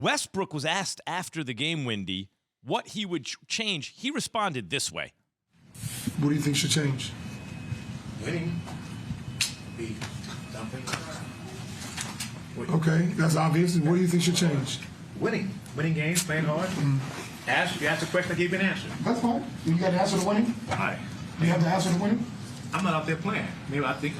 Westbrook was asked after the game, Windy, what he would change. He responded this way. What do you think should change? Winning. Be dumping. Okay, that's obvious. What do you think should change? Winning. Winning games, playing hard. You ask a question, I give you an answer. That's fine. You got the answer to winning? All right. You have the answer to winning? I'm not out there playing. Maybe I think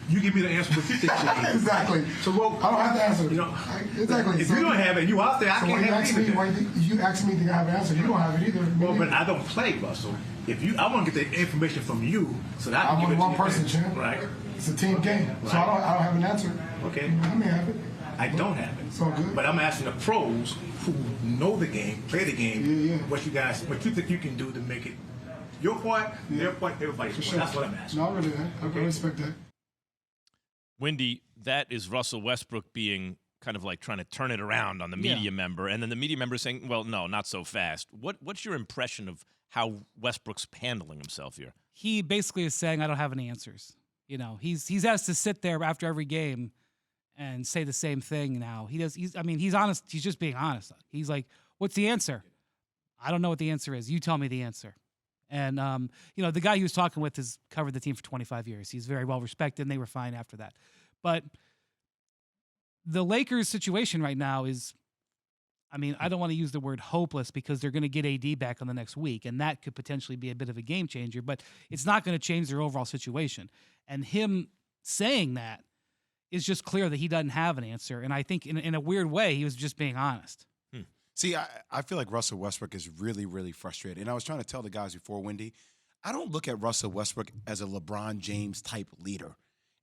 you give me the answer what you think should be. Exactly. So well, I don't have the answer. You know, exactly. If you don't have it, you out there, I can't have it either. You ask me, think I have an answer. You don't have it either. Well, but I don't play, Russell. I want to get the information from you so that I can give it to one you. person, champ. Right. It's a team game, so I don't have an answer. Okay. I may have it. I don't have it. It's all good. But I'm asking the pros who know the game, play the game, what you think you can do to make it your part, their part, everybody's part. Sure. That's what I'm asking. No, I really I respect that. Windy, that is Russell Westbrook being kind of like trying to turn it around on the media member, and then the media member saying, well, no, not so fast. What's your impression of how Westbrook's handling himself here? He basically is saying, I don't have any answers. You know, he's asked to sit there after every game and say the same thing now. He's honest. He's just being honest. He's like, what's the answer? I don't know what the answer is. You tell me the answer. And, the guy he was talking with has covered the team for 25 years. He's very well respected, and they were fine after that. But the Lakers' situation right now is, I don't want to use the word hopeless because they're going to get AD back on the next week, and that could potentially be a bit of a game changer, but it's not going to change their overall situation. And him saying that is just clear that he doesn't have an answer. And I think in a weird way, he was just being honest. See, I feel like Russell Westbrook is really, really frustrated. And I was trying to tell the guys before, Wendy, I don't look at Russell Westbrook as a LeBron James type leader.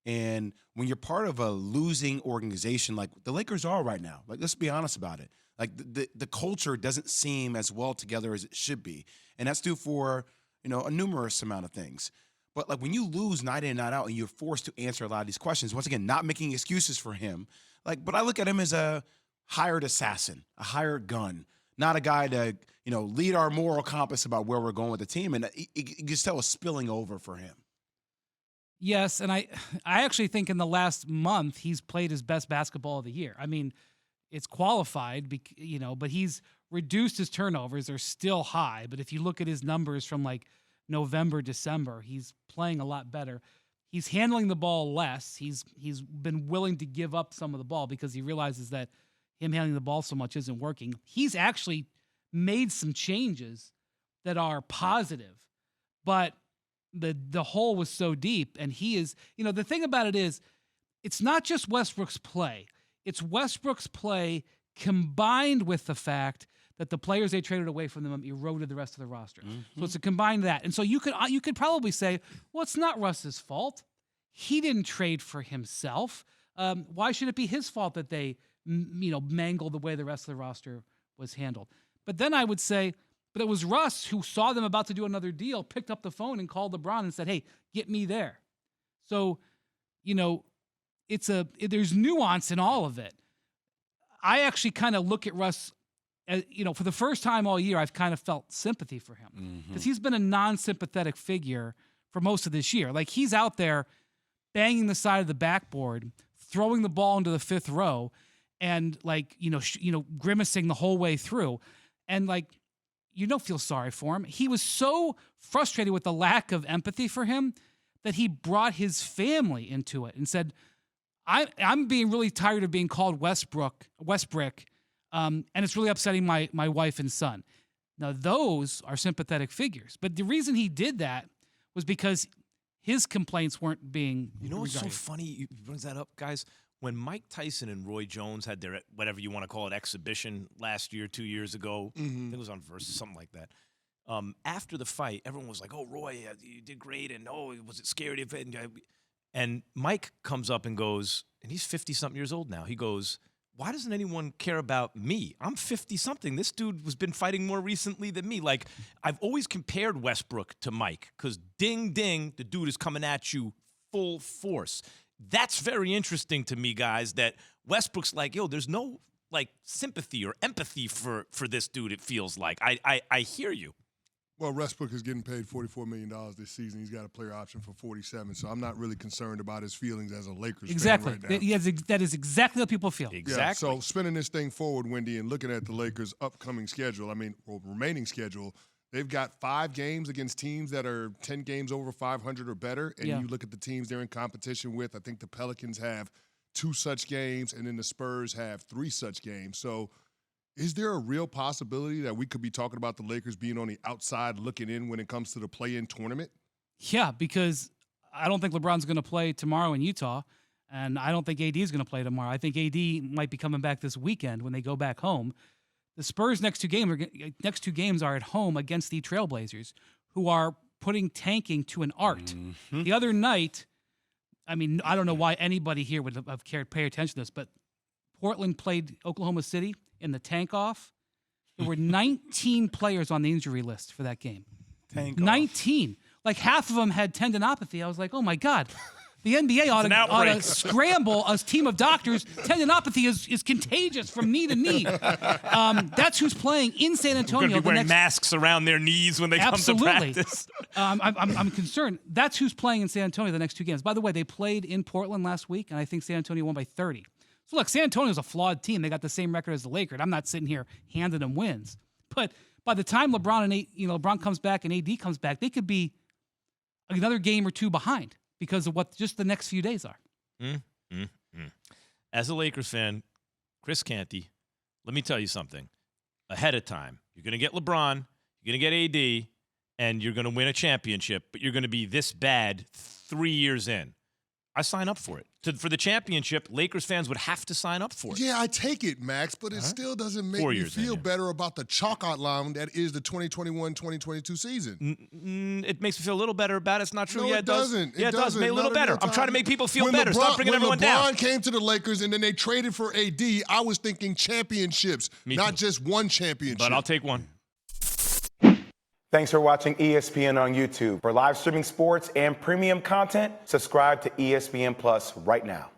And when you're part of a losing organization like the Lakers are right now, like, let's be honest about it. Like, the culture doesn't seem as well together as it should be. And that's due for, a numerous amount of things. But, like, when you lose night in and night out and you're forced to answer a lot of these questions, once again, not making excuses for him, but I look at him as a hired assassin, a hired gun, not a guy to, lead our moral compass about where we're going with the team. And you can just tell it's spilling over for him. Yes, and I actually think in the last month he's played his best basketball of the year. It's qualified, but he's reduced his turnovers. They're still high, but if you look at his numbers from like November, December, he's playing a lot better. He's handling the ball less. He's been willing to give up some of the ball because he realizes that him handling the ball so much isn't working. He's actually made some changes that are positive, but the hole was so deep, and he is, the thing about it is, it's not just Westbrook's play. It's Westbrook's play combined with the fact that the players they traded away from them eroded the rest of the roster. Mm-hmm. So it's a combined that. And so you could probably say, well, it's not Russ's fault. He didn't trade for himself. Why should it be his fault that they mangled the way the rest of the roster was handled? But then I would say, but it was Russ who saw them about to do another deal, picked up the phone and called LeBron and said, hey, get me there. So, there's nuance in all of it. I actually kind of look at Russ, as, for the first time all year, I've kind of felt sympathy for him because he's been a non-sympathetic figure for most of this year. Like, he's out there banging the side of the backboard, throwing the ball into the fifth row, and grimacing the whole way through. And feel sorry for him. He was so frustrated with the lack of empathy for him that he brought his family into it and said, I'm being really tired of being called Westbrook, and it's really upsetting my wife and son. Now, those are sympathetic figures. But the reason he did that was because his complaints weren't being what's regarded. so funny? You brings that up, guys. When Mike Tyson and Roy Jones had their, whatever you want to call it, exhibition last year, 2 years ago, I think it was on Versus, something like that. After the fight, everyone was like, oh, Roy, you did great, and was it scary? And Mike comes up and goes, and he's 50-something years old now. He goes, why doesn't anyone care about me? I'm 50-something. This dude has been fighting more recently than me. Like, I've always compared Westbrook to Mike because ding, ding, the dude is coming at you full force. That's very interesting to me, guys, that Westbrook's like, there's no, sympathy or empathy for this dude, it feels like. I hear you. Well, Westbrook is getting paid $44 million this season. He's got a player option for $47, so I'm not really concerned about his feelings as a Lakers fan right now. That is exactly what people feel. Exactly. Yeah, so spinning this thing forward, Wendy, and looking at the Lakers' upcoming schedule, remaining schedule, they've got 5 games against teams that are 10 games over 500 or better, and you look at the teams they're in competition with. I think the Pelicans have 2 such games, and then the Spurs have 3 such games. So is there a real possibility that we could be talking about the Lakers being on the outside looking in when it comes to the play-in tournament? Yeah, because I don't think LeBron's going to play tomorrow in Utah, and I don't think AD is going to play tomorrow. I think AD might be coming back this weekend when they go back home. The Spurs' next two games are at home against the Trailblazers, who are putting tanking to an art. Mm-hmm. The other night, I don't know why anybody here would have cared pay attention to this, but Portland played Oklahoma City in the tank off. There were 19 players on the injury list for that game. 19. Like half of them had tendinopathy. I was like, oh my God. The NBA ought to scramble a team of doctors. Tendinopathy is contagious from knee to knee. That's who's playing in San Antonio. They're going to be wearing masks around their knees when they come to practice. I'm concerned. That's who's playing in San Antonio the next 2 games. By the way, they played in Portland last week, and I think San Antonio won by 30. So look, San Antonio's a flawed team. They got the same record as the Lakers. I'm not sitting here handing them wins. But by the time LeBron comes back and AD comes back, they could be another game or 2 behind because of what just the next few days are. As a Lakers fan, Chris Canty, let me tell you something. Ahead of time, you're going to get LeBron, you're going to get AD, and you're going to win a championship, but you're going to be this bad 3 years in. I sign up for it. For the championship, Lakers fans would have to sign up for it. Yeah, I take it, Max, but it still doesn't make me feel better about the chalk outline that is the 2021-2022 season. It makes me feel a little better about it. It's not true. No, yeah, it doesn't. Yeah, it does. Maybe a little better. I'm trying to make people feel better. Stop bringing everyone down. When LeBron came to the Lakers and then they traded for AD, I was thinking championships, not just one championship. But I'll take one. Thanks for watching ESPN on YouTube. For live streaming sports and premium content, subscribe to ESPN Plus right now.